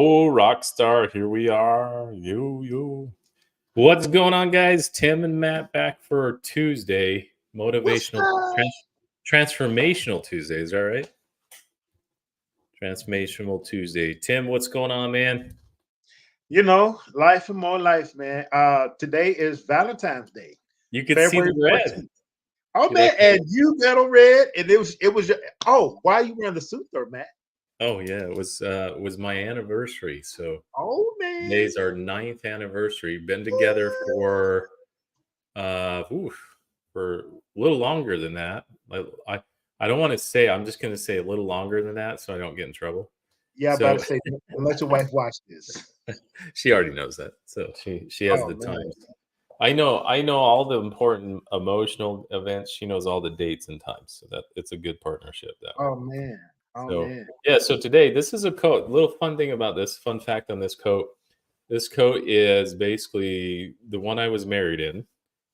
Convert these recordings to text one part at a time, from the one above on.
Oh, Rockstar, here we are. Yo. What's going on, guys? Tim and Matt back for Tuesday. What's Motivational, up? transformational Tuesday. Is that right? Transformational Tuesday. Tim, what's going on, man? Life and more life, man. Today is Valentine's Day, You could see February the red. 14th. Oh You like man, and you got a red, and it was why you wearing the suit though, Matt? Oh yeah, it was my anniversary. So Oh man. today's our ninth anniversary. Been together for a little longer than that. I don't want to say. I'm just going to say a little longer than that, so I don't get in trouble. Yeah, I'm about So to say, don't let your wife watch this. she already knows that. So she has Oh the man. times. I know all the important emotional events. She knows all the dates and times. So that it's a good partnership that way. Oh man. Oh So man. yeah, so today this is a coat. Little fun thing about this, fun fact on this coat. This coat is basically the one I was married in.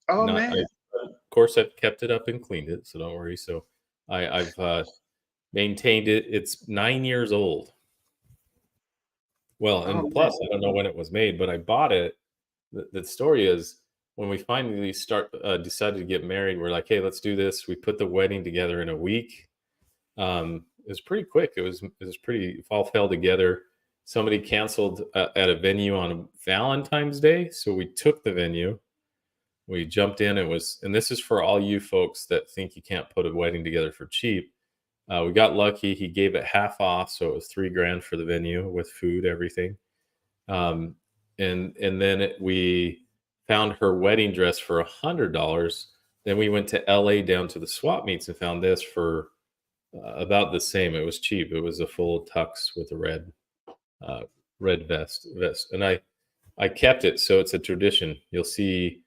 Oh Not, man. of course, I've kept it up and cleaned it, so don't worry. So I've maintained it. It's 9 years old. Well, Oh and man. plus, I don't know when it was made, but I bought it. The story is when we finally decided to get married, we're like, hey, let's do this. We put the wedding together in a week. It was pretty quick. It was pretty. It all fell together. Somebody canceled at a venue on Valentine's Day, so we took the venue. We jumped in. And this is for all you folks that think you can't put a wedding together for cheap. We got lucky. He gave it half off, so it was $3,000 for the venue with food, everything. Um, and then we found her wedding dress for $100. Then we went to LA down to the swap meets and found this for about the same. It was cheap. It was a full tux with a uh, red vest, and I kept it, so it's a tradition. You'll see.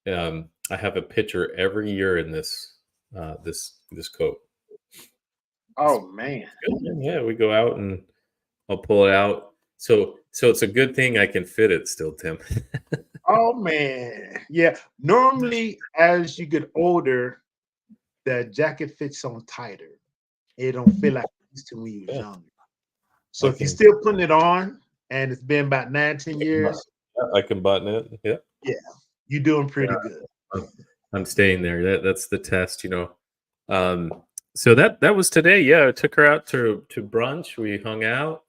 I have a picture every year in this coat. It's Oh man. good, man. Yeah, we go out and I'll pull it out. So it's a good thing I can fit it still, Tim. Oh man. Yeah. Normally, as you get older, the jacket fits on tighter. It don't feel like it used to when you was Yeah, younger. So I if you're can still putting it on and it's been about 19 years, I can button it. Yeah. yeah, you're doing pretty good. I'm I'm staying there. That's the test. Um, so that was today. Yeah, I took her out to brunch. We hung out,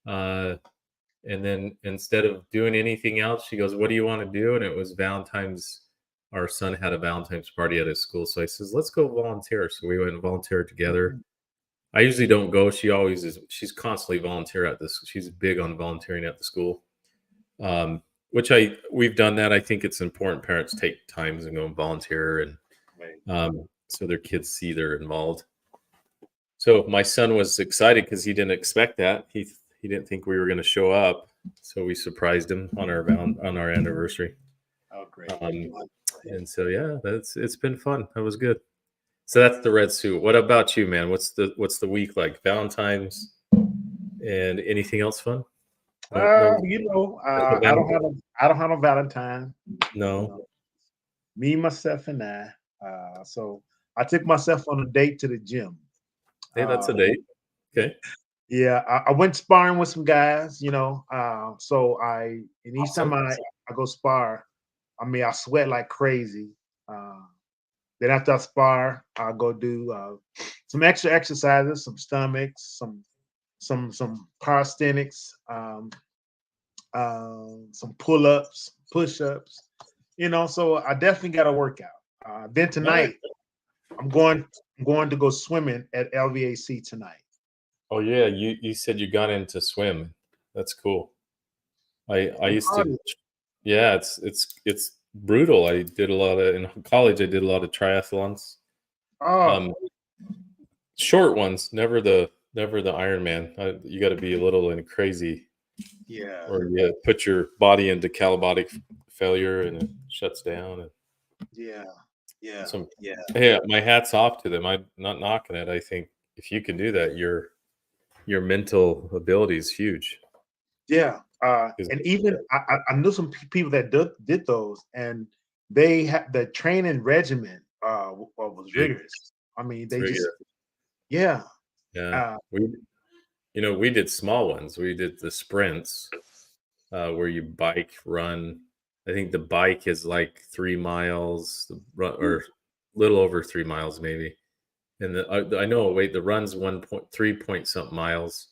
uh, and then instead of doing anything else, she goes, "What do you want to do?" And it was Valentine's. Our son had a Valentine's party at his school, so I says, "Let's go volunteer." So we went and volunteered together. Mhm. I usually don't go. She always is. She's constantly volunteer at this. She's big on volunteering at the school. Which we've done that. I think it's important parents take times and go and volunteer and Right. so their kids see they're involved. So my son was excited because he didn't expect that. He didn't think we were going to show up, so we surprised him on our anniversary. Oh, great. Um, and so yeah, it's been fun. That was good. So that's the red suit. What about you, man? What's the week like? Valentine's and anything else fun? No, no, no I don't have a Valentine. You no. know, me, myself, and I. So I took myself on a date to the gym. Hey, that's Uh, a date. Okay. yeah, I went sparring with some guys. And each time Awesome. I go spar, I mean, I sweat like crazy. Uh, then after I spar, I'll go do some extra exercises, some stomachs, some calisthenics, some pull-ups, push-ups. So I definitely got to work out. Then All right. tonight, I'm going I'm going to go swimming at LVAC tonight. Oh yeah, you said you got into swim. That's cool. I I'm used to. hard. Yeah, it's brutal. I did a lot of in college. I did a lot of triathlons. Oh, Um, Short ones, never the Ironman. You got to be a little and crazy, yeah, or you put your body into calibiotic failure and it shuts down. And yeah, yeah, some, yeah, yeah, my hat's off to them. I'm not knocking it. I think if you can do that, your mental ability is huge. yeah. 'Cause- And even I knew some people that did those, and they had the training regimen was rigorous. I mean, It's they just rigorous. yeah. Yeah, Uh, we we did small ones. We did the sprints, where you bike, run. I think the bike is like 3 miles, or little over 3 miles maybe. And I know, wait, the run's 1.3 point something miles.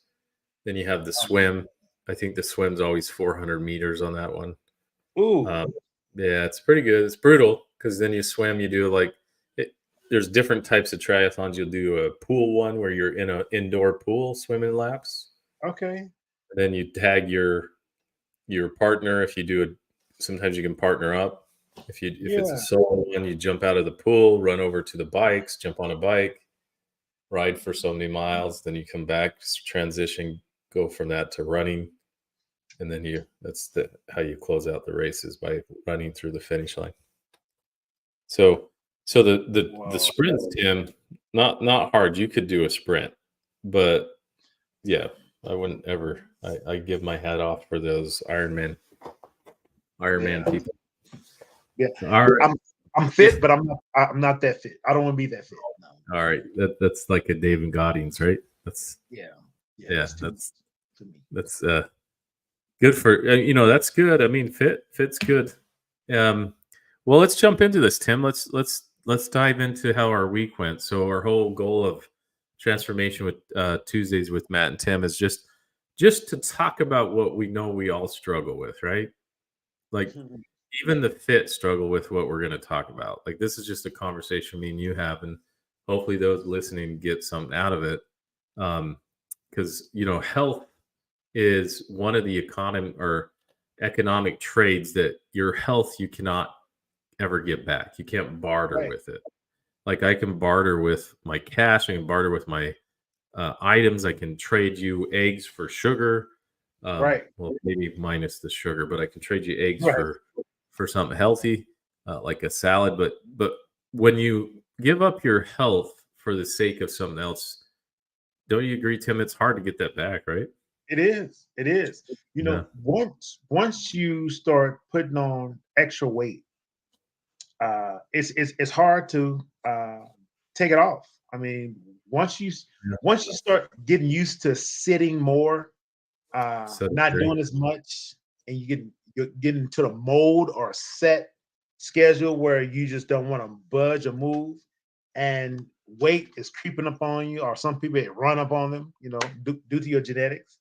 Then you have the swim. I think the swim's always 400 meters on that one. Ooh, Yeah, it's pretty good. It's brutal because then you swim, you do like there's different types of triathlons. You'll do a pool one where you're in an indoor pool swimming laps. okay. Then you tag your partner. If you do it, sometimes you can partner up. If it's a Yeah. solo one, you jump out of the pool, run over to the bikes, jump on a bike, ride for so many miles. Then you come back, transition, go from that to running, and then that's how you close out the races, by running through the finish line. So the Wow. sprints, Tim, not hard. You could do a sprint, but yeah, I wouldn't ever. I give my hat off for those Ironman Yeah. people. Yeah. All right. I'm fit, but I'm not that fit. I don't want to be that fit. No. All right. That's like a Dave and Goddings, right? That's Yeah. that's to me. that's good for that's good. I mean, fit's good. Well, let's jump into this, Tim. Let's dive into how our week went. So our whole goal of Transformation with Tuesdays with Matt and Tim is just to talk about what we know we all struggle with, right? Like even the fit struggle with what we're going to talk about. Like this is just a conversation me and you have, and hopefully those listening get something out of it. Because health is one of the economic trades that your health you cannot ever get back. You can't barter with it. Like I can barter with my cash, I can barter with my items, I can trade you eggs for sugar. Well, maybe minus the sugar, but I can trade you eggs for something healthy, like a salad. But when you give up your health for the sake of something else, don't you agree, Tim? It's hard to get that back, right? It is. It is. Once you start putting on extra weight, it's hard to take it off. I mean, once you start getting used to sitting more, not doing as much, and you're getting into the mold or set schedule where you just don't want to budge or move, and weight is creeping up on you, or some people it run up on them, due to your genetics.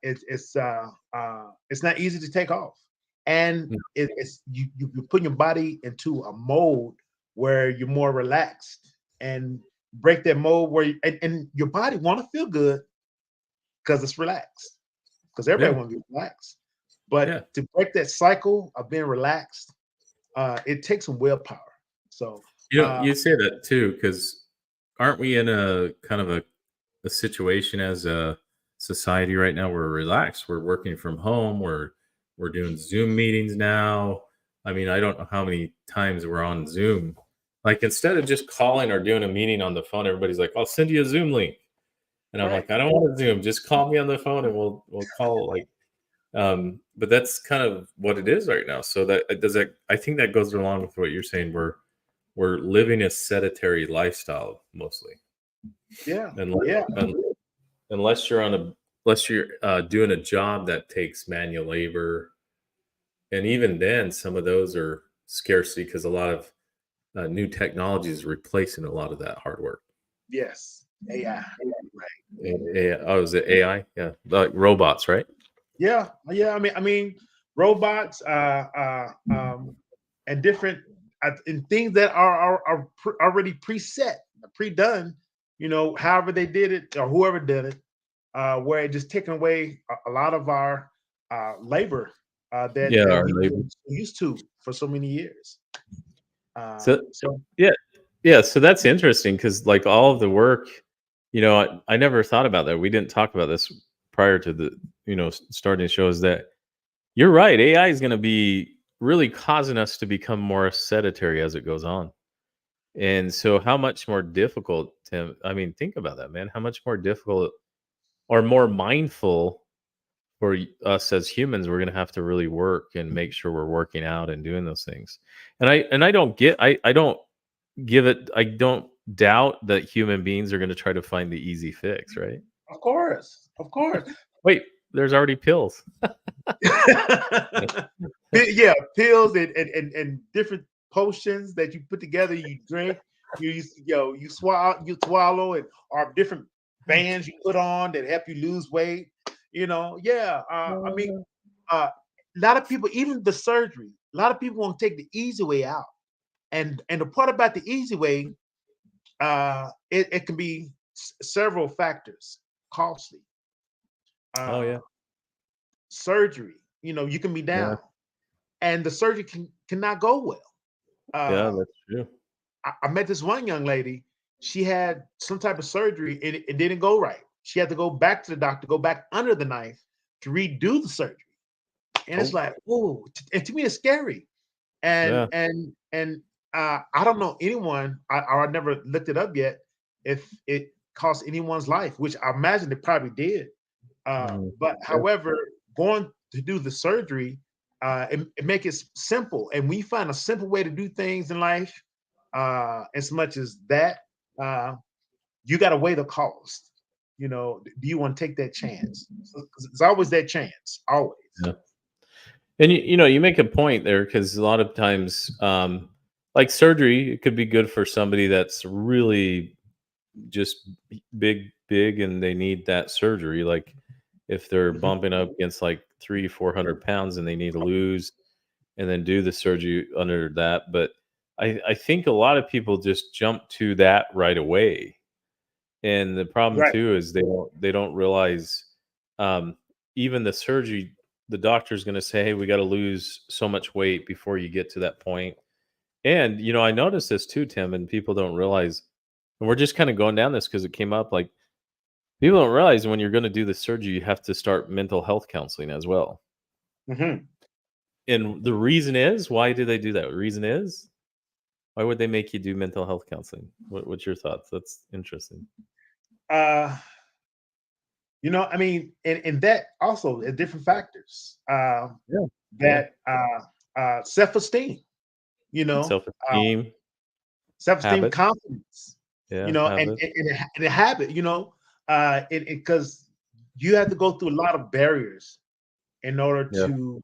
It's not easy to take off, and you're putting your body into a mode where you're more relaxed, and break that mode where and your body want to feel good because it's relaxed, because everybody want to be relaxed. But to break that cycle of being relaxed, it takes some willpower. So you say that too, because aren't we in a kind of a situation as a society right now? We're relaxed. We're working from home. We're doing Zoom meetings now. I mean, I don't know how many times we're on Zoom. Like instead of just calling or doing a meeting on the phone, everybody's like, "I'll send you a Zoom link," and I'm like, "I don't want to Zoom. Just call me on the phone and we'll call." Like, but that's kind of what it is right now. So I think that goes along with what you're saying. We're living a sedentary lifestyle mostly. Yeah. Unless you're doing a job that takes manual labor, and even then, some of those are scarcity because a lot of new technology is replacing a lot of that hard work. Yes, AI. Oh, is it AI? Yeah, like robots, right? Yeah. I mean, robots, and different and things that are already preset, pre-done. However they did it or whoever did it, where it just taking away a lot of our labor that we've been used to for so many years. So that's interesting because like all of the work, I never thought about that. We didn't talk about this prior to the starting the show. Is that you're right? AI is going to be really causing us to become more sedentary as it goes on. And so how much more difficult, Tim? I mean, think about that, man. How much more difficult or more mindful for us as humans we're going to have to really work and make sure we're working out and doing those things. And I don't doubt that human beings are going to try to find the easy fix, right? Of course, of course. Wait, there's already pills. Yeah, pills and different potions that you put together, you drink, you swallow it, or different bands you put on that help you lose weight. Yeah. I mean, a lot of people, even the surgery, a lot of people want to take the easy way out. And the part about the easy way, it can be several factors, costly. Oh Uh, yeah, surgery, you can be yeah, down, and the surgery cannot go well. yeah. Uh, That's true. I met this one young lady. She had some type of surgery, and it didn't go right. She had to go back to the doctor, go back under the knife to redo the surgery. And it's Oh like, oh, and to me, it's scary. And yeah. and and I don't know anyone. I never looked it up yet. If it cost anyone's life, which I imagine it probably did. Mm, But yeah. however, going to do the surgery, it make it simple, and we find a simple way to do things in life. As much as that, uh, you got to weigh the cost. Do you want to take that chance? So, 'cause it's always that chance, always. Yeah. And you make a point there because a lot of times, like surgery, it could be good for somebody that's really just big, and they need that surgery. Like if they're Mhm. bumping up against like 300-400 pounds and they need to lose and then do the surgery under that. But I think a lot of people just jump to that right away. And the problem Right. too is they don't realize, um, even the surgery, the doctor's gonna say, "Hey, we gotta lose so much weight before you get to that point." And, I noticed this too, Tim, and people don't realize, and we're just kinda going down this because it came up, like, people don't realize when you're gonna do the surgery, you have to start mental health counseling as well. Hmm. And the reason is, why do they do that? The reason is, why would they make you do mental health counseling? What's your thoughts? That's interesting. Uh, I mean, and that also different factors. Yeah. Yeah. That self-esteem, you know, uh, Self-esteem, self-esteem, habits. confidence, Yeah, and habits. and a habit, because you have to go through a lot of barriers in order Yeah. to,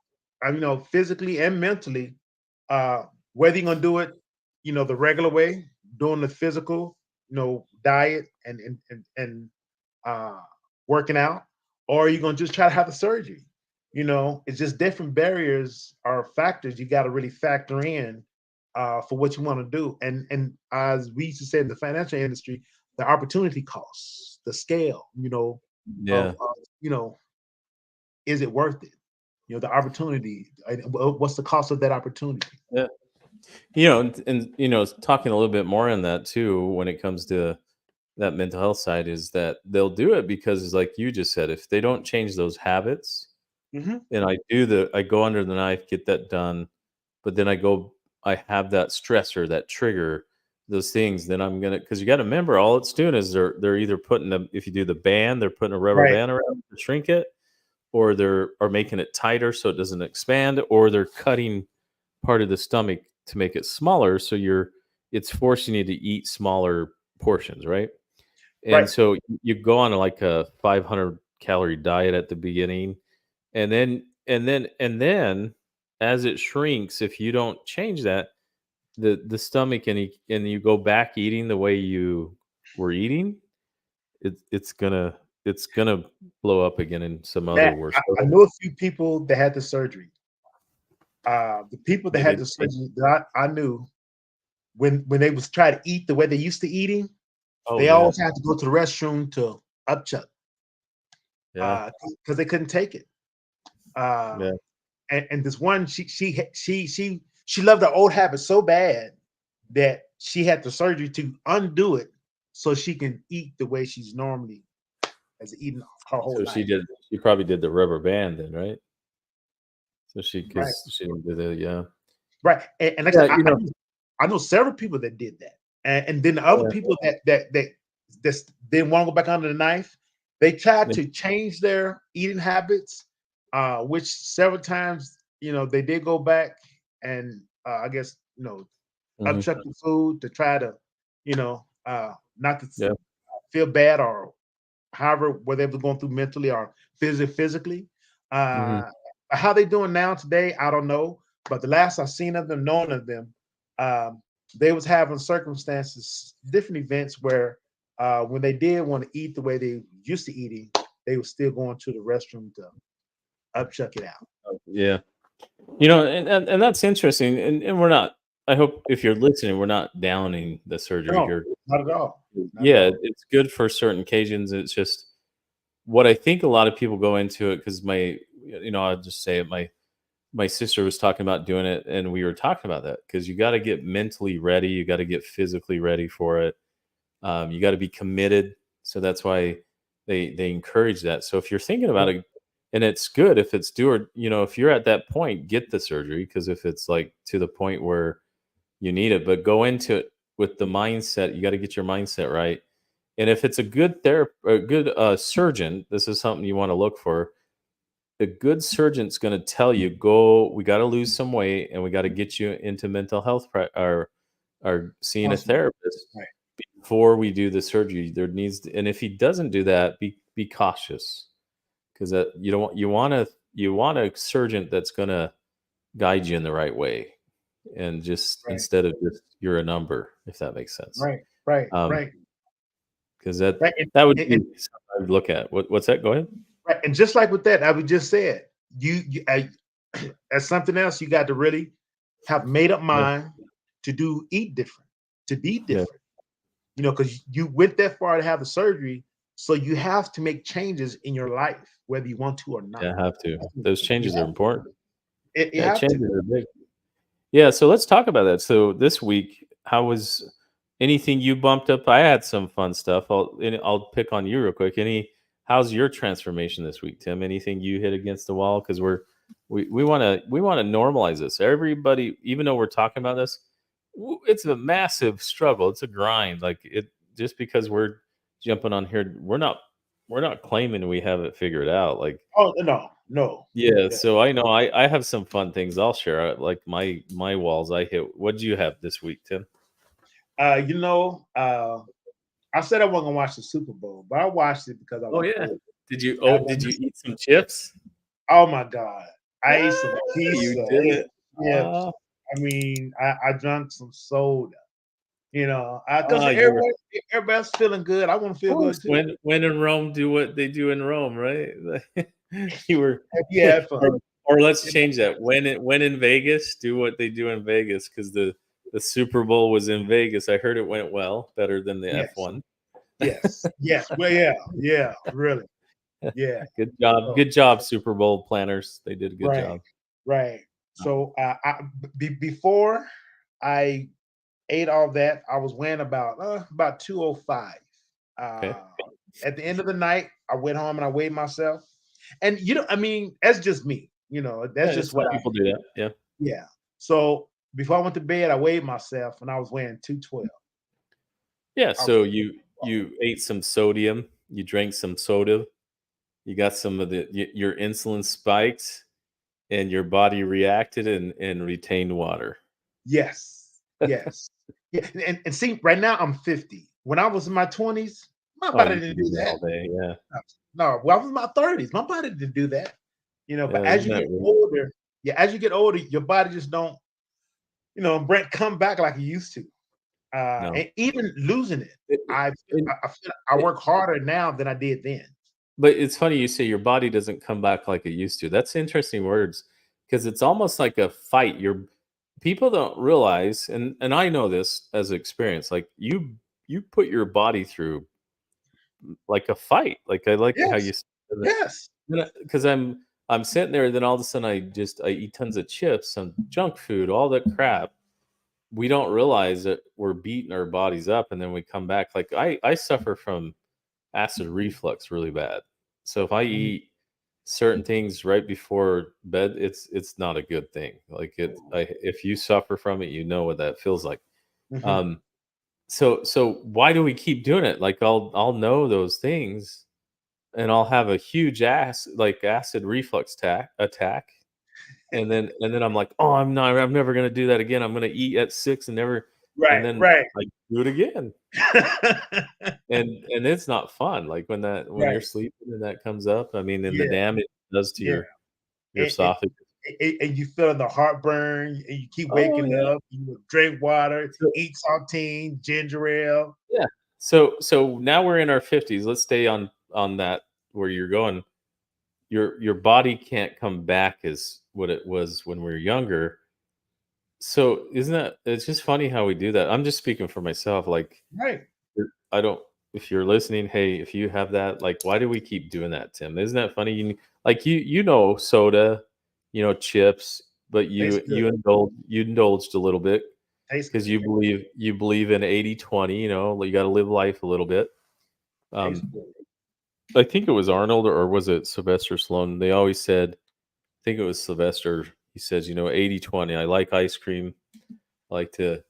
physically and mentally, uh, whether you're gonna do it, the regular way, doing the physical, diet and uh, working out, or you're gonna just try to have the surgery. It's just different barriers or factors you got to really factor in for what you want to do. And as we used to say in the financial industry, the opportunity costs, the scale, Yeah. of is it worth it? The opportunity. What's the cost of that opportunity? Yeah. And talking a little bit more on that too, when it comes to that mental health side, is that they'll do it because, like you just said, if they don't change those habits, Hmm. and I go under the knife, get that done, but then I have that stressor, that trigger, those things, then I'm gonna, because you got to remember, all it's doing is they're either putting them, if you do the band, they're putting a rubber Right. band around to shrink it, or they're are making it tighter so it doesn't expand, or they're cutting part of the stomach to make it smaller, so it's forcing you to eat smaller portions, right? And Right. so you go on like a 500-calorie diet at the beginning, and then as it shrinks, if you don't change that, the stomach, and you go back eating the way you were eating, it's gonna blow up again in some other Matt, worse I way. know a few people that had the surgery. The people that They had didn't the change. surgery that I knew, when they was trying to eat the way they used to eating, Oh, they yeah. always had to go to the restroom to upchuck, Yeah. because they couldn't take it. Uh, Yeah. and this one, she loved her old habit so bad that she had the surgery to undo it so she can eat the way she's normally has eaten her whole So life. she probably did the rubber band then, right? So Right, 'cause she didn't do the, yeah. right. And like I Yeah, said, I know several people that did that, and then the other yeah, people that just didn't want to go back under the knife. They tried yeah, to change their eating habits, which several times, they did go back and I guess, mhm, upchuck the food to try to, not to yeah, feel bad or however, whether they were going through mentally or physically. Mhm. How they doing now today, I don't know. But the last I seen of them, known of them, um, they was having circumstances, different events where when they did want to eat the way they used to eating, they were still going to the restroom to upchuck it out. Yeah. And that's interesting, and we're not I hope if you're listening, we're not downing the surgery No, here. not at all. Not at Yeah, all. it's good for certain occasions, it's just what I think a lot of people go into it because I'll just say it, my sister was talking about doing it, and we were talking about that because you gotta get mentally ready, you gotta get physically ready for it. You got to be committed. So that's why they encourage that. So if you're thinking about it, and it's good if it's do or if you're at that point, get the surgery because if it's like to the point where you need it, but go into it with the mindset. You got to get your mindset right. And if it's a good a good surgeon, this is something you want to look for. A good surgeon's going to tell you, go. We got to lose some weight, and we got to get you into mental health or seeing a Counseling. therapist Right. before we do the surgery. There needs to, and if he doesn't do that, be cautious because that you don't want you want a surgeon that's going to guide you in the right way and just Right. instead of just you're a number, if that makes sense. Right. Right. Um, Right. because that Right. that would And, be something I would look at. What's that? Go ahead. right. And just like with that, I would just said, as something else, you got to really have made up Yeah, mind to eat different, to be yeah, different. Because you went that far to have the surgery, so you have to make changes in your life, whether you want to or not. yeah. I have to. Those You changes are have important. you Yeah, have to. changes are big. Yeah, so let's talk about that. So this week, how was anything you bumped up? I had some fun stuff. I'll pick on you real quick. How's your transformation this week, Tim? Anything you hit against the wall? Because we want to normalize this. Everybody, even though we're talking about this, it's a massive struggle. It's a grind. Like it just because we're jumping on here, we're not claiming we have it figured out. Like Oh no, no. yeah, Yeah. so I know I have some fun things I'll share. Like my walls I hit. What did you have this week, Tim? Uh, you know, uh, I said I wasn't gonna watch the Super Bowl, but I watched it because I Oh was yeah. bored. Did you eat some chips? Oh my god, I ate some Ah, you pizza. I did ate it. some chips. Ah, I mean, I drank some soda. Because you were everybody's feeling good. I want to of feel good course too. when in Rome, do what they do in Rome, right? You were Have you had fun? or let's You know? change that. When in Vegas, do what they do in Vegas because the Super Bowl was in Vegas. I heard it went well, better than the Yes, F1. yes. Well, yeah, yeah, really, yeah. Good job. So, Good job, Super Bowl planners. They did a good right, job. right. So, before I ate all that, I was weighing about 205. Okay. Uh, at the end of the night, I went home and I weighed myself. And I mean, that's just me. That's Yeah, just some what I. people do that. Yeah. Yeah. So before I went to bed, I weighed myself and I was weighing 212. Yeah. I was So you ate some sodium, you drank some soda, you got some of your insulin spiked, and your body reacted and retained water. yes, yes. Yeah. And see, right now I'm 50. When I was in my 20s, my Oh, body you can didn't do do that that. all day. Yeah. No, well, I was in my 30s. My body didn't do that. But Yeah. as Isn't you that get weird? older, yeah, as you get older, your body just don't, Brent come back like it used to. No. And even losing it, It, it, I feel I it, work harder now than I did then. but it's funny you say your body doesn't come back like it used to. That's interesting words because it's almost like a fight. Your people don't realize, and I know this as experience. Like you put your body through like a fight. Like I like how you Yes, yes. because I'm sitting there, then all of a sudden I eat tons of chips, some junk food, all that crap. We don't realize that we're beating our bodies up, and then we come back. Like I suffer from acid reflux really bad. So if I Mhm, eat certain things right before bed, it's not a good thing. Like if you suffer from it, you know what that feels like. mhm. Um, so why do we keep doing it? Like I'll know those things, and I'll have a huge acid reflux attack, and then I'm like, oh, I'm never gonna do that again. I'm gonna eat at 6 and never. and Right, then right. I do it again. And it's not fun, like, when you're Right. sleeping and that comes up, I mean, and the Yeah, damage it does to yeah. your And and esophagus. and you feeling the heartburn, and you keep Oh, waking yeah. up, you would drink water, So eat saltine, ginger ale. yeah. So now we're in our 50s, let's stay on that where you're going. Your body can't come back as what it was when we were younger. So isn't that it's just funny how we do that. I'm just speaking for myself, like, Right. I don't if you're listening, hey, if you have that, like, why do we keep doing that, Tim? Isn't that funny? Like you know soda, chips, but Tastes good. you indulged a little bit Tastes because good. you believe in 80/20. You got to live life a little bit. Tastes Um, good. I think it was Arnold or was it Sylvester Stallone? They always said, I think it was Sylvester. He says, 80/20. I like ice cream. I like to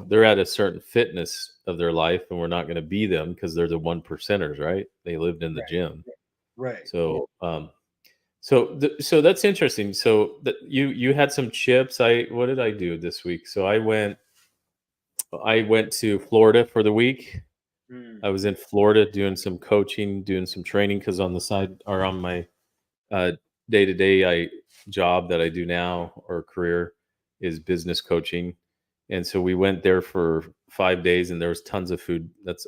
they're at a certain fitness of their life, and we're not going to be them because they're the one percenters, right? They lived in the Right, gym. right. So that's interesting. So that you had some chips. What did I do this week? So I went to Florida for the week. Mm, I was in Florida doing some coaching, doing some training because on the side or on my uh, day-to-day job that I do now or career is business coaching. And so we went there for 5 days and there was tons of food. That's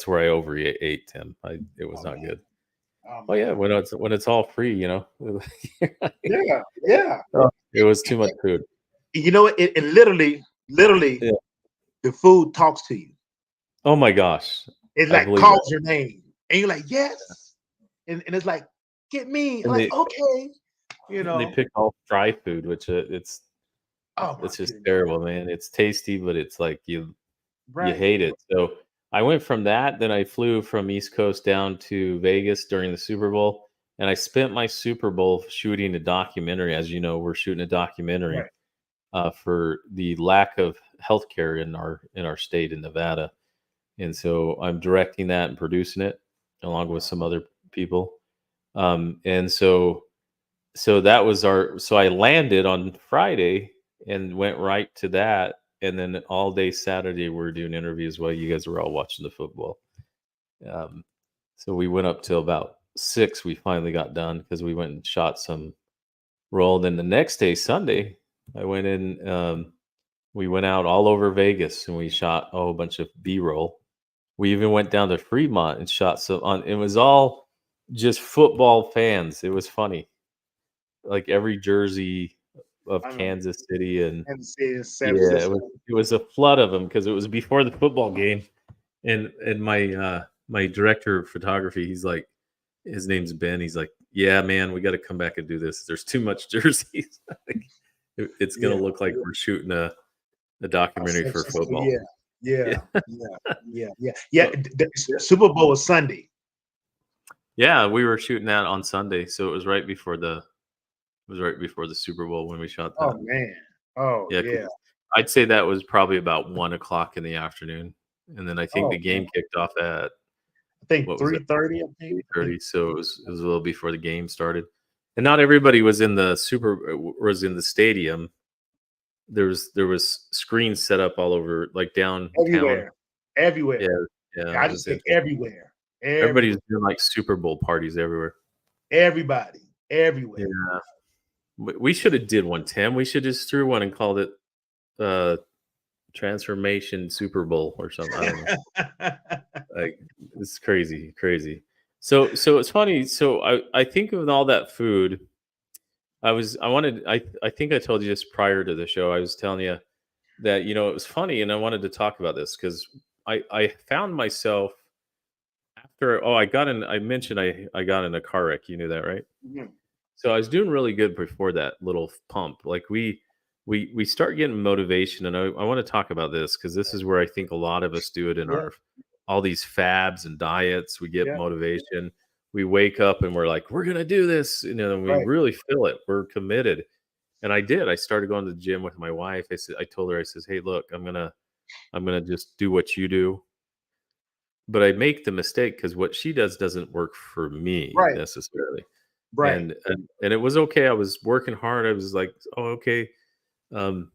where I overate, Tim. It was oh, not man. good. Oh, Oh yeah, man. when it's all free. Yeah, yeah. Oh, it was too much food. You know, it literally, Yeah. the food talks to you. Oh my gosh. It I like believe that. calls your name, and you're like, yes, and it's like, get me. I'm And like, they okay, and they picked all fry food, which Oh my it's just goodness. terrible, man. It's tasty, but it's like you Right. hate it. So I went from that, then I flew from East Coast down to Vegas during the Super Bowl, and I spent my Super Bowl shooting a documentary. As you know, we're shooting a documentary Right. for the lack of healthcare in our state in Nevada, and so I'm directing that and producing it along with some other people. And so that was so I landed on Friday and went right to that, and then all day Saturday we're doing interviews while you guys were all watching the football. Um, so we went up till about 6. We finally got done because we went and shot some roll. Then the next day, Sunday, I went in. We went out all over Vegas and we shot a whole bunch of B-roll. We even went down to Fremont and shot some on. It was all just football fans. It was funny, like every jersey of I know. Kansas City, and Kansas City, San yeah, Francisco. it was a flood of them because it was before the football game, and my director of photography, he's like, his name's Ben. He's like, yeah, man, we got to come back and do this. There's too much jerseys. Like, it's gonna Yeah. look like we're shooting a documentary San for Francisco. football. Yeah. Yeah. Yeah, Yeah. Yeah. Yeah. Yeah. so, The Super Bowl was Sunday. yeah, we were shooting that on Sunday, so it was right before the Super Bowl when we shot Oh that. man. Oh Yeah, 'cause yeah. I'd say that was probably about 1 o'clock in the afternoon, and then I think Oh the man. game kicked off at I think what was it, 3:30. I think. I think. 3:30, so it was a little before the game started, and not everybody was in the was in the stadium. There was screens set up all over, like, downtown. Everywhere. Everywhere. Yeah, yeah, I it just was say interesting. everywhere. Everybody was Everywhere. doing, like, Super Bowl parties everywhere. Everybody. Yeah, Everywhere. we shoulda did one, Tim. We should just threw one and called it, uh, Transformation Super Bowl or something, I don't know. Like, it's crazy, crazy. So it's funny. So I think of all that food. I think I told you this prior to the show. I was telling you that it was funny, and I wanted to talk about this because I found myself after I mentioned I got in a car wreck. You knew that, right? Mhm. So I was doing really good before that little pump. Like we start getting motivation, and I want to talk about this because this is where I think a lot of us do it in Yeah. our all these fabs and diets. We get Yeah. motivation. We wake up and we're like, we're gonna do this, and we Right. really feel it. We're committed. And I did. I started going to the gym with my wife. I told her, I says, hey, look, I'm gonna just do what you do. But I make the mistake because what she does doesn't work for me Right. necessarily. Right. And it was okay. I was working hard. I was like, oh, okay. Um,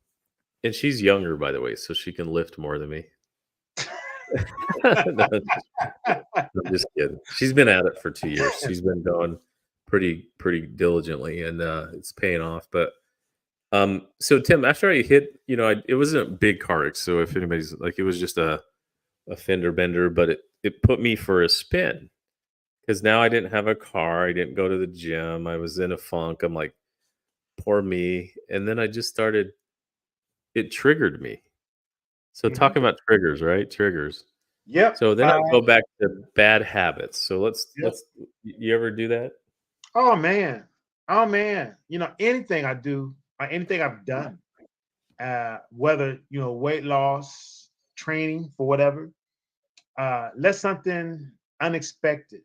And she's younger, by the way, so she can lift more than me. No, I'm just kidding. She's been at it for 2 years. She's been going pretty diligently, and, it's paying off, but, so Tim, after I hit, it wasn't a big car wreck, so if anybody's like, it was just a fender bender, but it put me for a spin because now I didn't have a car, I didn't go to the gym, I was in a funk, I'm like, "Poor me," and then I just started it triggered me. So Mhm. talking about triggers, right? Triggers. Yep. So then I go back to bad habits. So Yep. you ever do that? Oh man. Oh man. Anything I do, anything I've done, whether weight loss, training for whatever, let something unexpected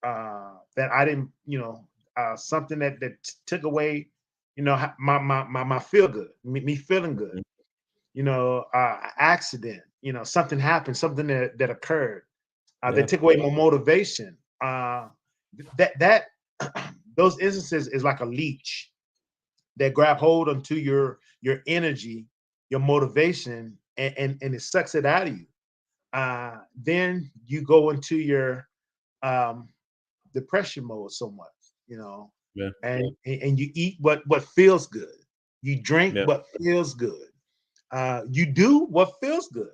that I didn't, something that took away, my feel good, me feeling good. Mhm. Accident. Something happened, something that occurred that Yeah. took away my motivation. That those instances is like a leech that grab hold onto your energy, your motivation, and it sucks it out of you. Then you go into your um, depression mode somewhat, you know, Yeah. and you eat what feels good. You drink Yeah. what feels good. You do what feels good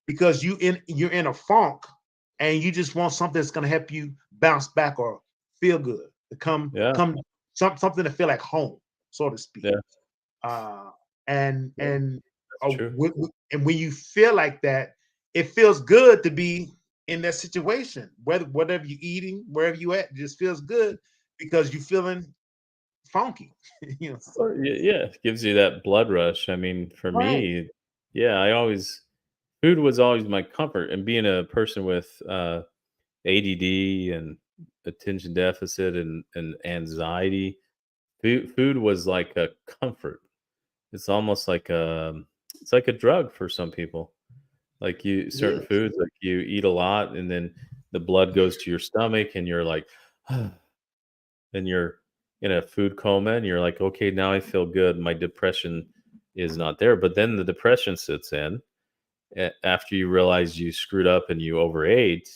because you're in a funk and you just want something that's going to help you bounce back or feel good to Yeah. something to feel like home, so to speak. Yeah. uh and Yeah. and That's true. and when you feel like that, it feels good to be in that situation, whatever you're eating, wherever you at, it just feels good because you're feeling funky. you know Or yeah, it gives you that blood rush. I mean, for right. me, yeah, I always food was always my comfort, and being a person with, ADD and attention deficit and anxiety, food was like a comfort. It's almost like it's like a drug for some people. Like you It certain is. foods, like you eat a lot and then the blood goes to your stomach and you're like, and you're in a food coma and you're like, okay, now I feel good. My depression is not there. But then the depression sits in after you realize you screwed up and you overate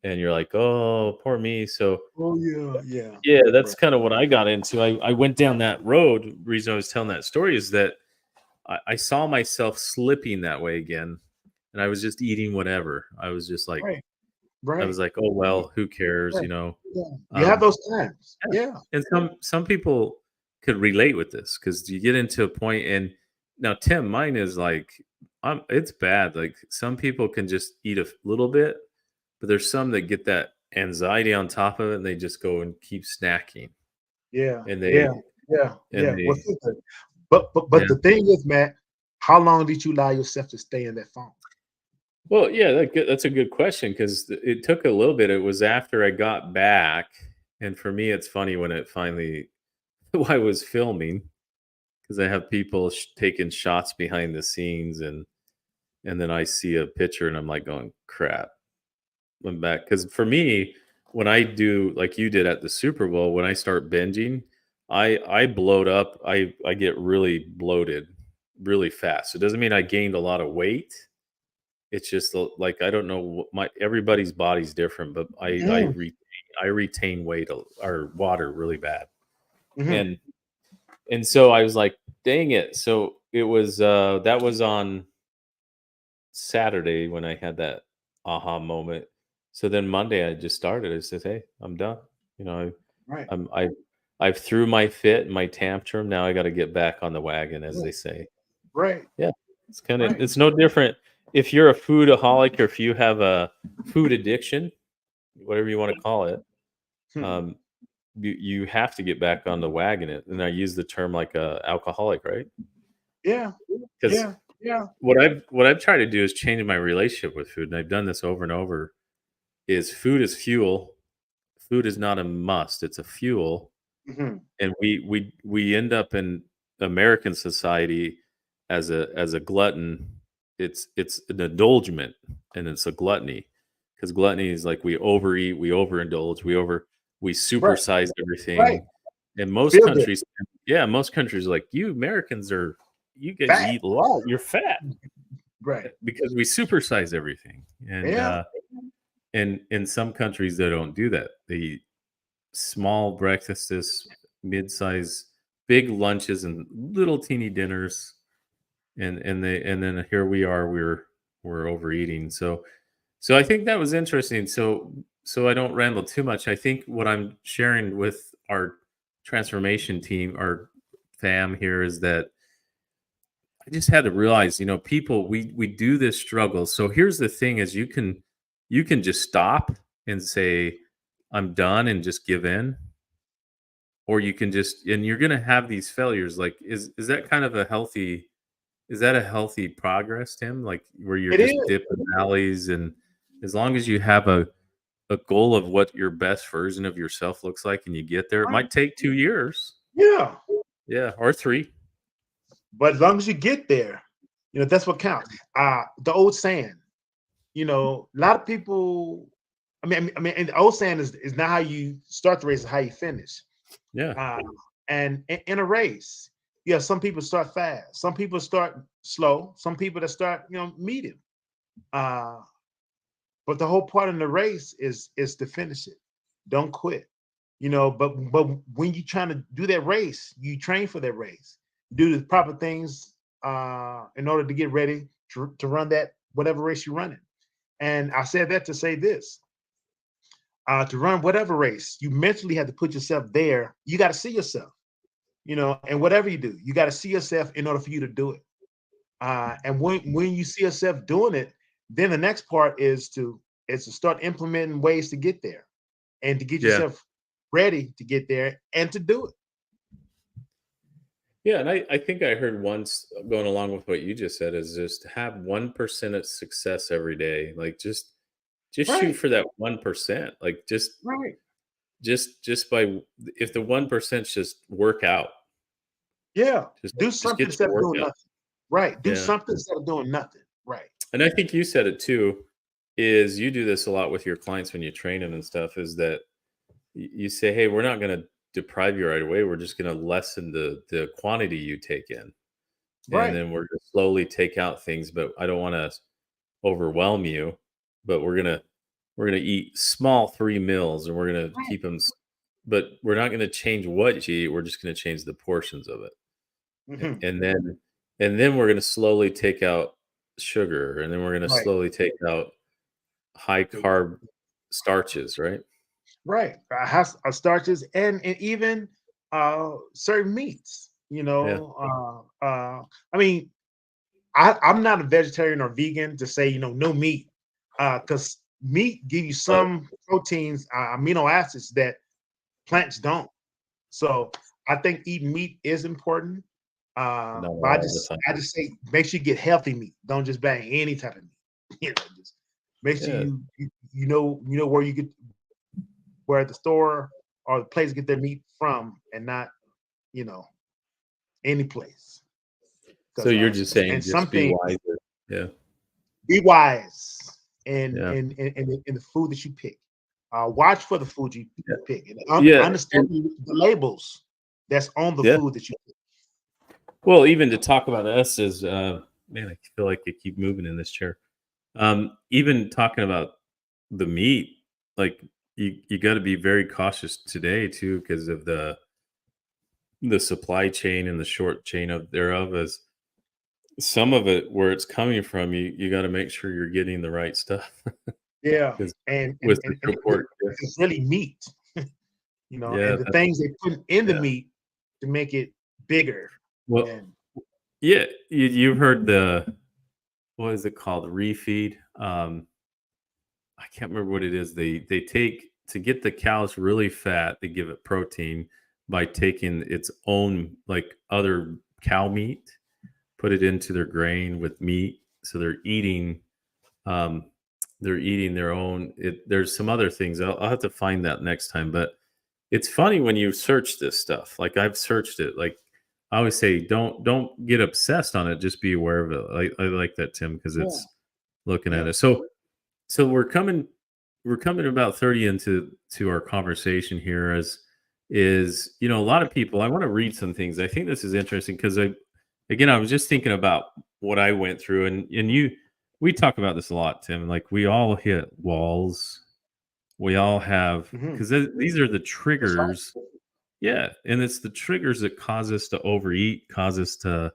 and you're like, oh, poor me. So Oh yeah, yeah. yeah, that's Right. kind of what I got into. I went down that road. Reason I was telling that story is that I saw myself slipping that way again, and I was just eating whatever. I was just like, Right. I Right. was like, "Oh well, who cares?" Right. Yeah. You have Um, those times. yeah. Yeah. And some people could relate with this because you get into a point, and now Tim, mine is like, it's bad. Like some people can just eat a little bit, but there's some that get that anxiety on top of it, and they just go and keep snacking, Yeah. and Yeah. Yeah. Yeah. Well, they listen, but yeah. the thing is, Matt, how long did you allow yourself to stay in that funk? Well, yeah, that's a good question because it took a little bit. It was after I got back, and for me, it's funny when it finally. While I was filming because I have people taking shots behind the scenes, and then I see a picture, and I'm like going, "Crap, I'm back." Because for me, when I do like you did at the Super Bowl, when I start binging, I bloat up. I get really bloated really fast. It doesn't mean I gained a lot of weight. It's just like I don't know my everybody's body's different, but Mm, I retain weight or water really bad, mhm. and so I was like, dang it. So it was that was on Saturday when I had that aha moment. So then Monday I just started. I said, hey, I'm done. You know, Right. I'm I've threw my fit, my tantrum. Now I got to get back on the wagon, as Yeah. they say. Right. Yeah, Right. it's no different if you're a foodaholic or if you have a food addiction, whatever you want to call it. Hmm. Um, you have to get back on the wagon. And I use the term like a alcoholic, right? Yeah. Because Yeah. Yeah. what I've tried to do is change my relationship with food, and I've done this over and over. Is food is fuel. Food is not a must; it's a fuel, Mhm. and we end up in American society as a glutton. It's an indulgement, and it's a gluttony because gluttony is like we overeat, we overindulge, we Right. supersize Right. everything. And most Feel good. countries, yeah, most countries are like you Americans are you guys Fat. eat a lot. You're fat Right. because we supersize everything. Yeah. And in some countries they don't do that. They eat small breakfasts, mid-size, big lunches, and little teeny dinners. And then here we are. We're overeating. So I think that was interesting. So I don't ramble too much. I think what I'm sharing with our transformation team, our fam here, is that I just had to realize, people, we do this struggle. So here's the thing: is you can just stop and say, I'm done, and just give in, or you can just, and you're gonna have these failures. Like, is that kind of a healthy? Is that a healthy progress, Tim? Like where you're It just is. dipping valleys, and as long as you have a goal of what your best version of yourself looks like, and you get there, it Right. might take 2 years, Yeah. yeah, or three. But as long as you get there, that's what counts. The old saying, a lot of people. I mean, and the old saying is not how you start the race, it's how you finish. Yeah, Uh, and in a race, some people start fast, some people start slow, some people that start, medium. Uh, but the whole part in the race is to finish it. Don't quit. But when you're trying to do that race, you train for that race. Do the proper things in order to get ready to run that whatever race you're running. And I said that to say this. To run whatever race, you mentally have to put yourself there. You got to see yourself, and whatever you do, you got to see yourself in order for you to do it. And when you see yourself doing it, then the next part is to start implementing ways to get there and to get yeah, yourself ready to get there and to do it. yeah. And I think I heard once, going along with what you just said, is just have 1% of success every day. Like just shoot Right, for that 1%. Like right. just by, if the 1% just work out, Yeah. just Do just something get your instead of doing workout. nothing. Right. Do Yeah. something instead of doing nothing. Right. And I think you said it too, is you do this a lot with your clients when you train them and stuff, is that you say, hey, we're not going to deprive you right away. We're just going to lessen the quantity you take in. And Right. then we're going to slowly take out things, but I don't want to overwhelm you, but we're going to eat small 3 meals, and we're going to Right. keep them, but we're not going to change what you eat. We're just going to change the portions of it. Mhm. And then we're going to slowly take out sugar, and then we're going to Right. slowly take out high carb starches, right? Right. Starches and even certain meats. Yeah. I mean, I'm not a vegetarian or vegan to say no meat, because meat give you Right. some proteins, amino acids that plants don't. So I think eating meat is important. Not But I all the just time. I just say make sure you get healthy meat. Don't just bang any type of meat. Just make sure Yeah. you know where the store or the place get their meat from, and not you know any place. So Because you're just saying and just be something wiser. Yeah. be wise in Yeah. in the food that you pick. Watch for the food you Yeah. pick and Yeah. understand the labels that's on the Yeah. food that you pick. Well, even to talk about us is, man, I feel like I keep moving in this chair. Even talking about the meat, like you got to be very cautious today too, because of the supply chain and the short chain of thereof. As some of it, where it's coming from, you got to make sure you're getting the right stuff. Yeah, Because and with the support, it's really meat, yeah, and the things they put in the yeah. meat to make it bigger. Well, And yeah, you've heard the, what is it called? Refeed. I can't remember what it is. They take, to get the cows really fat, they give it protein by taking its own, like, other cow meat, put it into their grain with meat. So um they're eating their own, there's some other things. I'll have to find that next time. But it's funny when you search this stuff. Like, I've searched it. Like, I always say, don't get obsessed on it. Just be aware of it. I like that, Tim, because yeah, it's looking at yeah, it. So we're coming about 30 into our conversation here. As is, a lot of people, I want to read some things. I think this is interesting because again, I was just thinking about what I went through, and we talk about this a lot, Tim. Like we all hit walls. We all have Hmm. because these are the That's right. triggers. Yeah, and it's the triggers that cause us to overeat, cause us to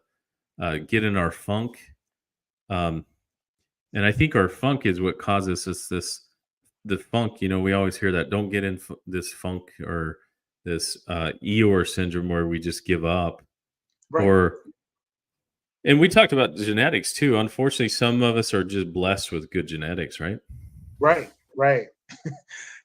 get in our funk. Um, and I think our funk is what causes us the funk. We always hear that don't get in this funk or this Eeyore syndrome where we just give up. Right. Or and we talked about genetics too. Unfortunately, some of us are just blessed with good genetics, right? Right. Right.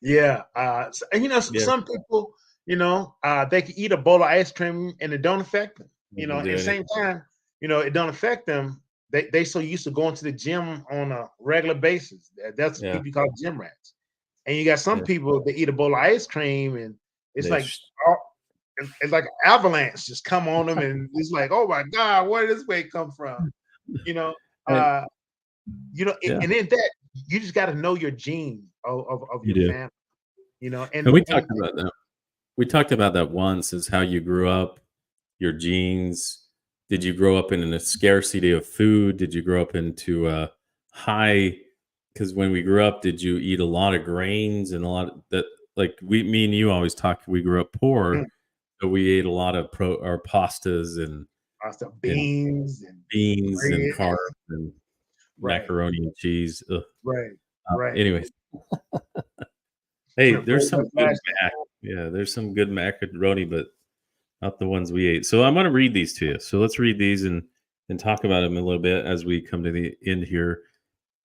Yeah. And Yeah, some people, they can eat a bowl of ice cream and it don't affect them. doesn't At do the anything. same time, it don't affect them. They so used to going to the gym on a regular basis. That's Yeah, people you call gym rats. And you got some yeah. people that eat a bowl of ice cream and it's They like sh- oh, it's like an avalanche just come on them and it's like, oh my God, where did this weight come from? You know, and uh, yeah, and then that you just got to know your gene of you your do. family, And we and talked about that. We talked about that once is how you grew up, your genes. Did you grow up in a scarcity of food? Did you grow up into a high? Because when we grew up, did you eat a lot of grains and a lot of that? Like me and you always talk. We grew up poor, so we ate a lot of our pastas some and beans and beans and bread. carbs and Right, macaroni and cheese. Ugh. right, right. Anyways, hey, Bread there's some does good last you. mac. Yeah, there's some good macaroni, but not the ones we ate. So I'm going to read these to you. So let's read these and talk about them a little bit as we come to the end here.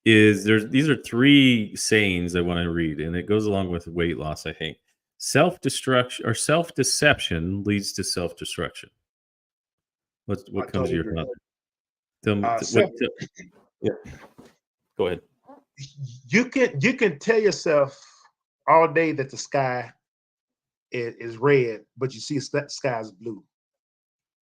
These are three sayings I want to read, and it goes along with weight loss. I think self destruction or self deception leads to self destruction. I What comes to totally your agree. thought? Tell me So Yeah, go ahead. you can tell yourself all day that the sky is red, but you see the sky is blue.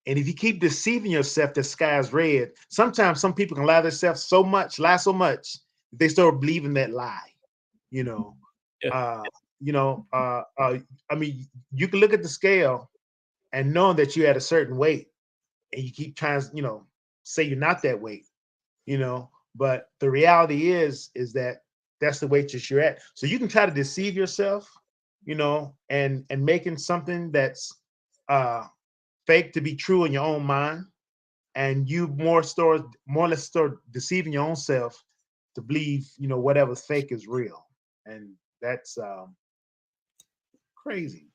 And if you keep deceiving yourself that sky is red, sometimes some people can lie so much, they start believing that lie. You know, Yeah, uh, you know, I mean, you can look at the scale and knowing that you're at a certain weight, and you keep trying, say you're not that weight, but the reality is that that's the weight that you're at. So you can try to deceive yourself, and making something that's uh fake to be true in your own mind, and you more or less start deceiving your own self to believe whatever's fake is real, and that's crazy.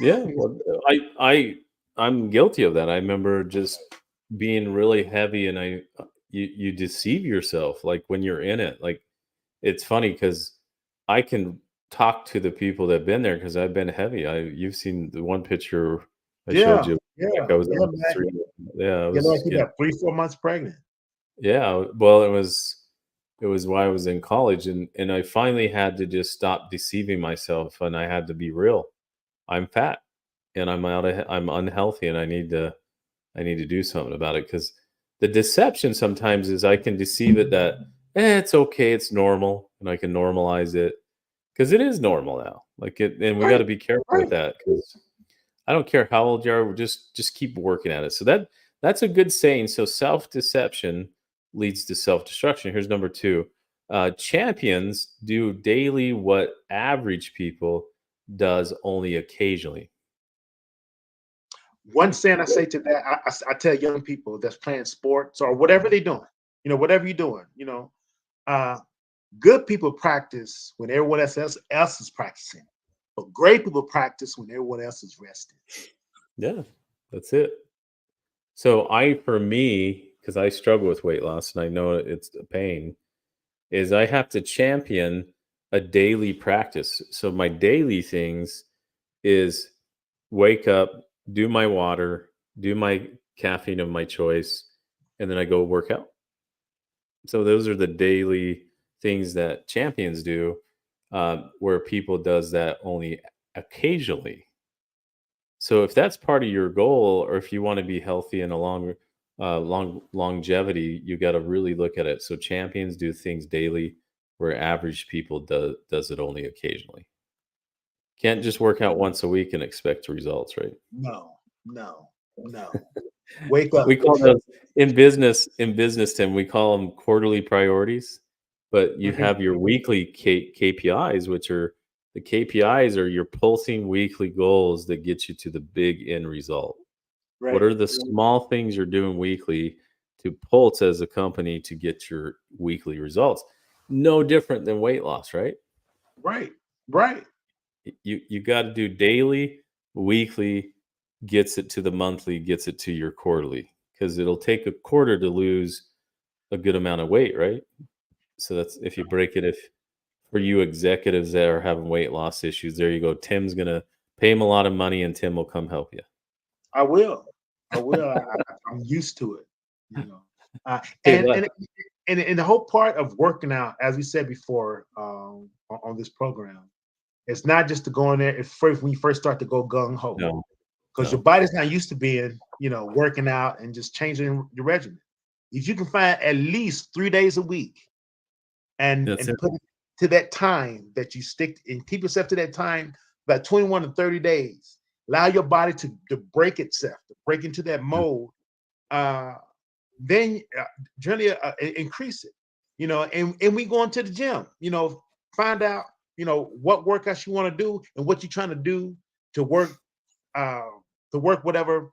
yeah. Well, I'm guilty of that. I remember just being really heavy, and you deceive yourself like when you're in it. Like it's funny because I can talk to the people that've been there because I've been heavy. You've seen the one picture I showed Yeah, you. yeah, Like I was yeah, almost man. 3. Yeah, I Like was you getting. got 3-4 months pregnant. Yeah, well, it was while I was in college, and I finally had to just stop deceiving myself, and I had to be real. I'm fat, and I'm unhealthy, and I need to do something about it because the deception sometimes is I can deceive it that it's okay, it's normal, and I can normalize it because it is normal now. Like it, and we got Right, to be careful with right. that because I don't care how old you are, just keep working at it. So that's a good saying. So self-deception leads to self-destruction. Here's number 2. Champions do daily what average people does only occasionally. One saying I say to that, I tell young people that's playing sports or whatever they're doing, whatever you're doing, uh, good people practice when everyone else is practicing, but great people practice when everyone else is resting. Yeah, that's it. So for me, because I struggle with weight loss and I know it's a pain, is I have to champion a daily practice. So my daily things is wake up, do my water, do my caffeine of my choice, and then I go work out. So those are the daily things that champions do, where people does that only occasionally. So if that's part of your goal, or if you want to be healthy and a long longevity, you got to really look at it. So champions do things daily, where average people does it only occasionally. Can't just work out once a week and expect results, right? No, no, no. Wake up. We call those in business, Tim, we call them quarterly priorities, but you Mhm. have your weekly KPIs, which are the KPIs are your pulsing weekly goals that get you to the big end result. What Right. are the small things you're doing weekly to pulse as a company to get your weekly results? No different than weight loss, right? Right. Right. You got to do daily, weekly, gets it to the monthly, gets it to your quarterly, because it'll take a quarter to lose a good amount of weight, right? So that's if you break it. If for you executives that are having weight loss issues, there you go. Tim's gonna pay him a lot of money, and Tim will come help you. I will. I will. I'm used to it. You know. Okay, And what? and the whole part of working out, as we said before, on this program, it's not just to go in there. It's first when you first start to go gung ho, No, because your no, body's not used to being, working out and just changing your regimen. If you can find at least 3 days a week that's and it. put it to that time that you stick and keep yourself to that time, about 21 to 30 days, allow your body to break itself, to break into that Mm. mode, uh, then generally increase it, and we go into the gym, find out, what workouts you want to do and what you're trying to do to work, uh, whatever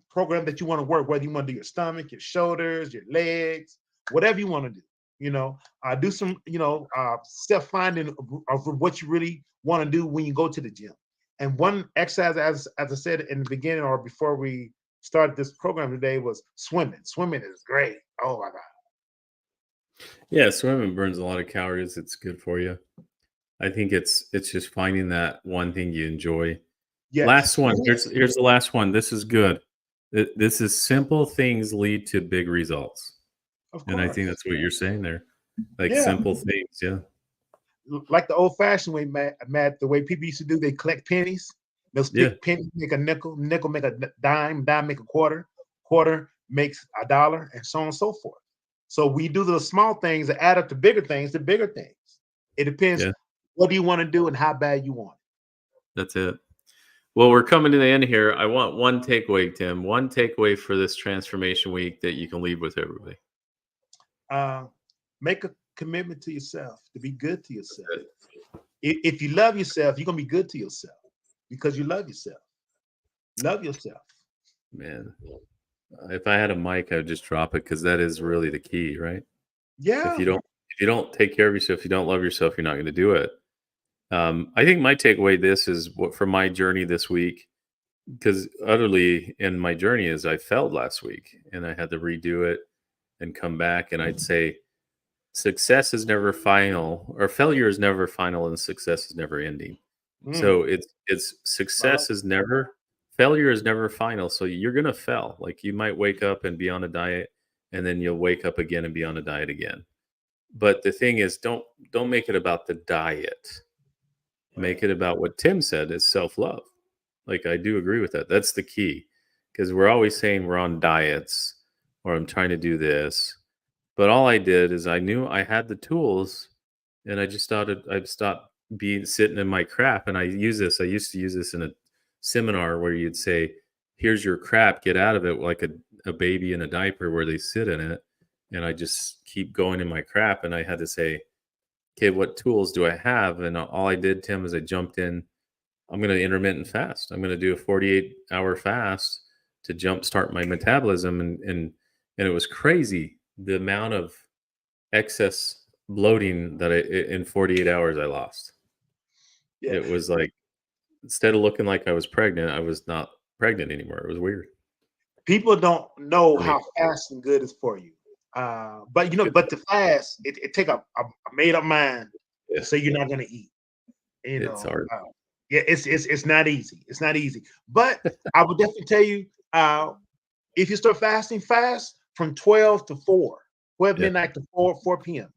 program that you want to work, whether you want to do your stomach, your shoulders, your legs, whatever you want to do. Do some, step finding of what you really want to do when you go to the gym. And one exercise, as I said in the beginning or before we started this program today, was swimming. Swimming is great. Oh my God. Yeah, swimming burns a lot of calories. It's good for you. I think it's just finding that one thing you enjoy. Last Yes. one. Here's the last one. This is good. This is simple things lead to big results, Of and I think course. that's what you're saying there. Like Yeah. simple things. Yeah. Like the old fashioned way, Matt, the way people used to do, they collect pennies. They'll Yeah. stick pennies, make a nickel, nickel make a dime, dime make a quarter, quarter makes $1, and so on and so forth. So we do the small things that add up to bigger things, to bigger things. It depends Yeah. what do you want to do and how bad you want That's it. Well, we're coming to the end here. I want one takeaway, Tim. One takeaway for this transformation week that you can leave with everybody. it. Make a commitment to yourself to be good to yourself. That's it. If you love yourself, you're gonna be good to yourself because you love yourself. Love yourself. Man, if I had a mic, I would just drop it because that is really the key, right? If Yeah. you don't take care of yourself, if you don't love yourself, you're not going to do it. I think my takeaway this is what from my journey this week, because utterly in my journey is I failed last week and I had to redo it and come back. And I'd say success is never final, or failure is never final, and success is never ending. Mm, So it's I like success is never failure is never final. So you're gonna fail. Like you might wake up and be on a diet, and then you'll wake up again and be on a diet again. But the thing is, don't make it about the diet. right. Make it about what Tim said is self-love. Like I do agree with that. That's the key. Because we're always saying we're on diets or I'm trying to do this. But all I did is I knew I had the tools and I just started I'd stop being sitting in my crap. And I use this. I used to use this in a seminar where you'd say, here's your crap, get out of it, like a baby in a diaper where they sit in it. And I just keep going in my crap. And I had to say, okay, what tools do I have? And all I did, Tim, is I jumped in. I'm going to intermittent fast. I'm going to do a 48-hour fast to jumpstart my metabolism. And it was crazy the amount of excess bloating that in 48 hours I lost. Yeah. It was like instead of looking like I was pregnant, I was not pregnant anymore. It was weird People don't know for me. how fast and good is for you. But Good but stuff. to fast, it take a made up mind to Yeah, say you're not gonna eat. You it's know, hard. yeah, it's not easy. It's not easy. But I would definitely tell you, if you start fasting, fast from 12 to 4, 12 Yeah, midnight to 4 p.m.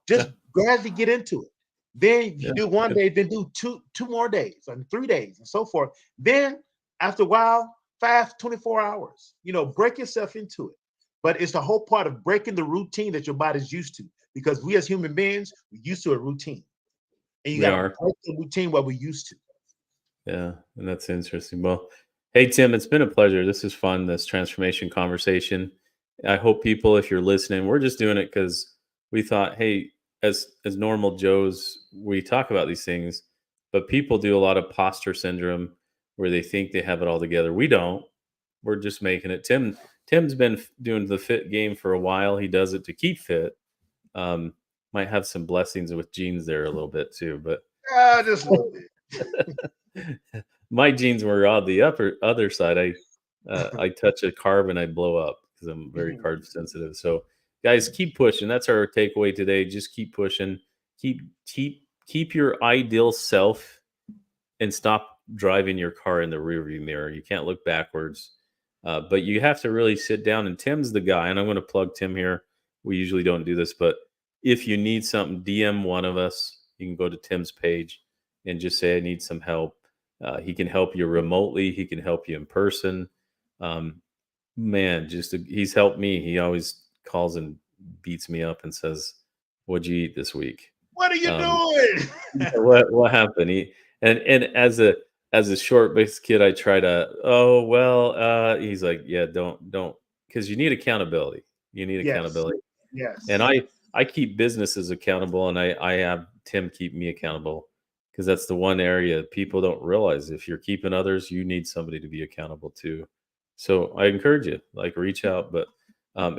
Just yeah, gradually get into it. Then you yeah. do one Good. day, then do two more days, and 3 days, and so forth. Then after a while, fast 24 hours. Break yourself into it. But it's the whole part of breaking the routine that your body's used to. Because we as human beings, we're used to a routine. And you We got to are. break the routine what we're used to. Yeah, and that's interesting. Well, Hey, Tim, it's been a pleasure. This is fun, this transformation conversation. I hope people, if you're listening, we're just doing it because we thought, hey, as normal Joes, we talk about these things, but people do a lot of posture syndrome where they think they have it all together. We don't. We're just making it. Tim's been doing the fit game for a while. He does it to keep fit. Um, might have some blessings with genes there a little bit too, but Just a little bit. my genes were on the other side. I touch a carb and I blow up because I'm very carb sensitive. So guys, keep pushing. That's our takeaway today. Just keep pushing. Keep your ideal self and stop driving your car in the rearview mirror. You can't look backwards. But you have to really sit down. And Tim's the guy. And I'm going to plug Tim here. We usually don't do this, but if you need something, DM one of us. You can go to Tim's page and just say, I need some help. He can help you remotely. He can help you in person. Man, he's helped me. He always calls and beats me up and says, "What'd you eat this week? What are you doing?" What happened? And as a short based kid, I try to. Oh well, he's like, yeah, don't, because you need accountability. You need accountability. Yes. And I keep businesses accountable, and I have Tim keep me accountable because that's the one area people don't realize. If you're keeping others, you need somebody to be accountable to. So I encourage you, like, reach out. But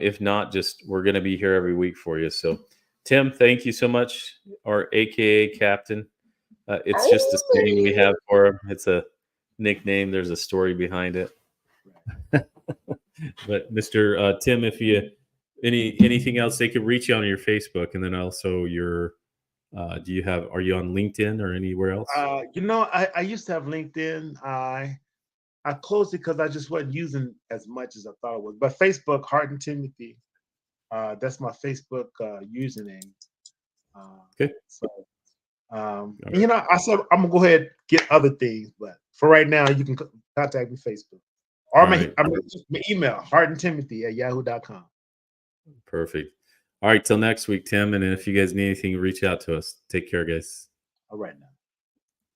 if not, just we're going to be here every week for you. So Tim, thank you so much, our AKA Captain. It's just the saying we have for him. It's a nickname. There's a story behind it. But Mr. Tim, if you anything else, they could reach you on your Facebook, and then also your. Are you on LinkedIn or anywhere else? I used to have LinkedIn. I closed it because I just wasn't using as much as I thought it was. But Facebook, Harden Timothy, that's my Facebook username. Okay. So, I said I'm gonna go ahead and get other things, but for right now, you can contact me Facebook or my email, hardentimothy@yahoo.com. Perfect. All right, till next week, Tim. And if you guys need anything, reach out to us. Take care, guys. All right now.